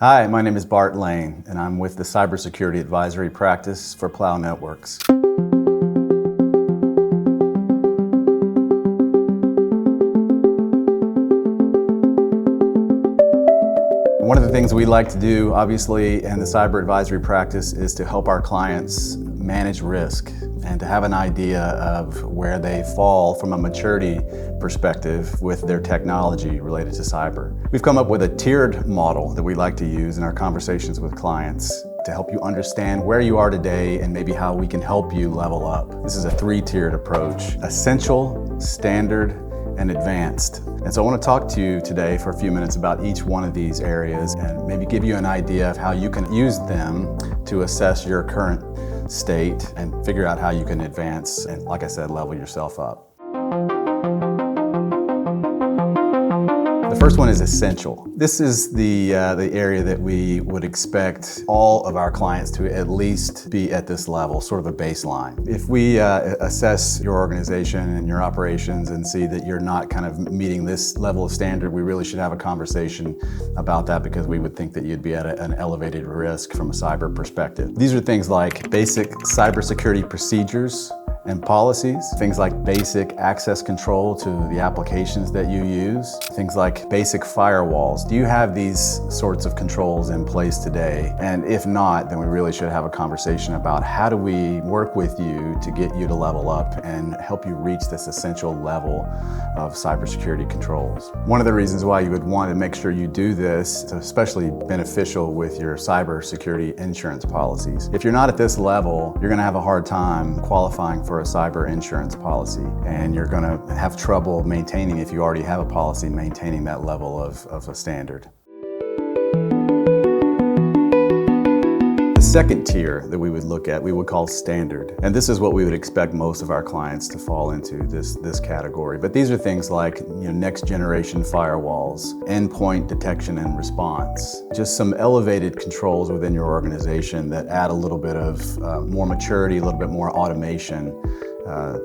Hi, my name is Bart Lane, and I'm with the Cybersecurity Advisory Practice for Plow Networks. One of the things we like to do, obviously, in the cyber advisory practice is to help our clients manage risk and to have an idea of where they fall from a maturity perspective with their technology related to cyber. We've come up with a tiered model that we like to use in our conversations with clients to help you understand where you are today and maybe how we can help you level up. This is a three-tiered approach: essential, standard, and advanced. And so I want to talk to you today for a few minutes about each one of these areas and maybe give you an idea of how you can use them to assess your current state and figure out how you can advance and, like I said, level yourself up. The first one is essential. This is the area that we would expect all of our clients to at least be at this level, sort of a baseline. If we assess your organization and your operations and see that you're not kind of meeting this level of standard, we really should have a conversation about that because we would think that you'd be at an elevated risk from a cyber perspective. These are things like basic cybersecurity procedures and policies, things like basic access control to the applications that you use, things like basic firewalls. Do you have these sorts of controls in place today? And if not, then we really should have a conversation about how do we work with you to get you to level up and help you reach this essential level of cybersecurity controls. One of the reasons why you would want to make sure you do this is especially beneficial with your cybersecurity insurance policies. If you're not at this level, you're going to have a hard time qualifying for a cyber insurance policy, and you're going to have trouble maintaining, if you already have a policy, maintaining that level of a standard. The second tier that we would look at, we would call standard. And this is what we would expect most of our clients to fall into, this category. But these are things like next generation firewalls, endpoint detection and response, just some elevated controls within your organization that add a little bit of more maturity, a little bit more automation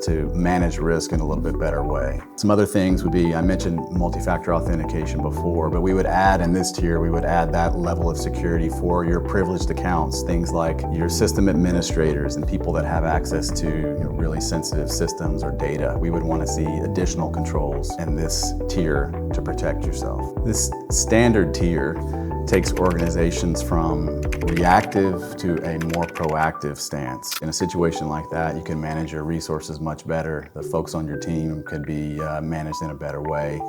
to manage risk in a little bit better way. Some other things would be, I mentioned multi-factor authentication before, but we would add in this tier, we would add that level of security for your privileged accounts, things like your system administrators and people that have access to really sensitive systems or data. We would want to see additional controls in this tier to protect yourself. This standard tier takes organizations from reactive to a more proactive stance. In a situation like that, you can manage your resources much better. The folks on your team could be managed in a better way.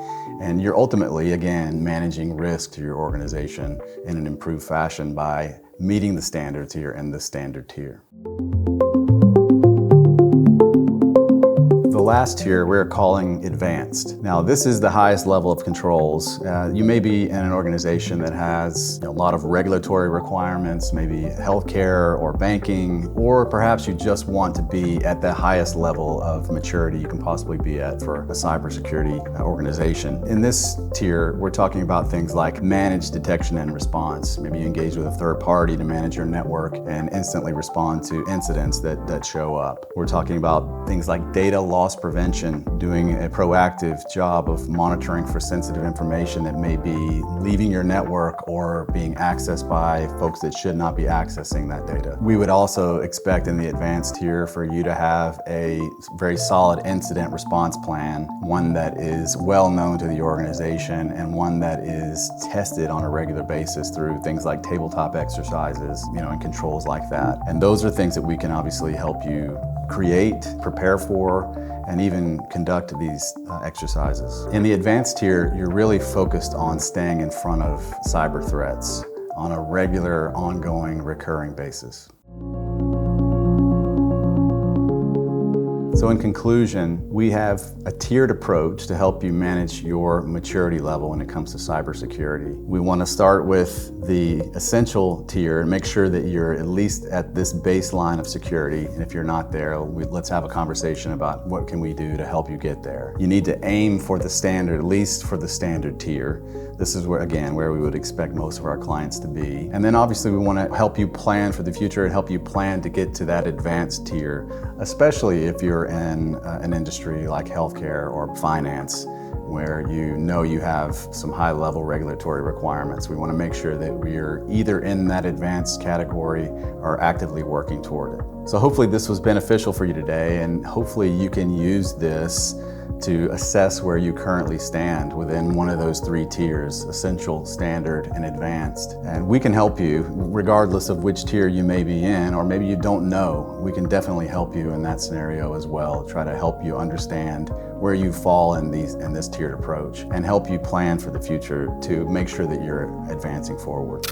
And you're ultimately, again, managing risk to your organization in an improved fashion by meeting the standard tier and the standard tier. The last tier we're calling advanced. Now, this is the highest level of controls. You may be in an organization that has a lot of regulatory requirements, maybe healthcare or banking, or perhaps you just want to be at the highest level of maturity you can possibly be at for a cybersecurity organization. In this tier, we're talking about things like managed detection and response. Maybe you engage with a third party to manage your network and instantly respond to incidents that show up. We're talking about things like data loss prevention, doing a proactive job of monitoring for sensitive information that may be leaving your network or being accessed by folks that should not be accessing that data. We would also expect in the advanced tier for you to have a very solid incident response plan, one that is well known to the organization and one that is tested on a regular basis through things like tabletop exercises, and controls like that. And those are things that we can obviously help you create, prepare for, and even conduct these exercises. In the advanced tier, you're really focused on staying in front of cyber threats on a regular, ongoing, recurring basis. So in conclusion, we have a tiered approach to help you manage your maturity level when it comes to cybersecurity. We want to start with the essential tier and make sure that you're at least at this baseline of security. And if you're not there, let's have a conversation about what can we do to help you get there. You need to aim for the standard, at least for the standard tier. This is where we would expect most of our clients to be. And then obviously we want to help you plan for the future and help you plan to get to that advanced tier, especially if you're in an industry like healthcare or finance, where you know you have some high-level regulatory requirements. We want to make sure that we're either in that advanced category or actively working toward it. So hopefully this was beneficial for you today, and hopefully you can use this to assess where you currently stand within one of those three tiers: essential, standard, and advanced. And we can help you regardless of which tier you may be in, or maybe you don't know. We can definitely help you in that scenario as well. Try to help you understand where you fall in this tiered approach and help you plan for the future to make sure that you're advancing forward.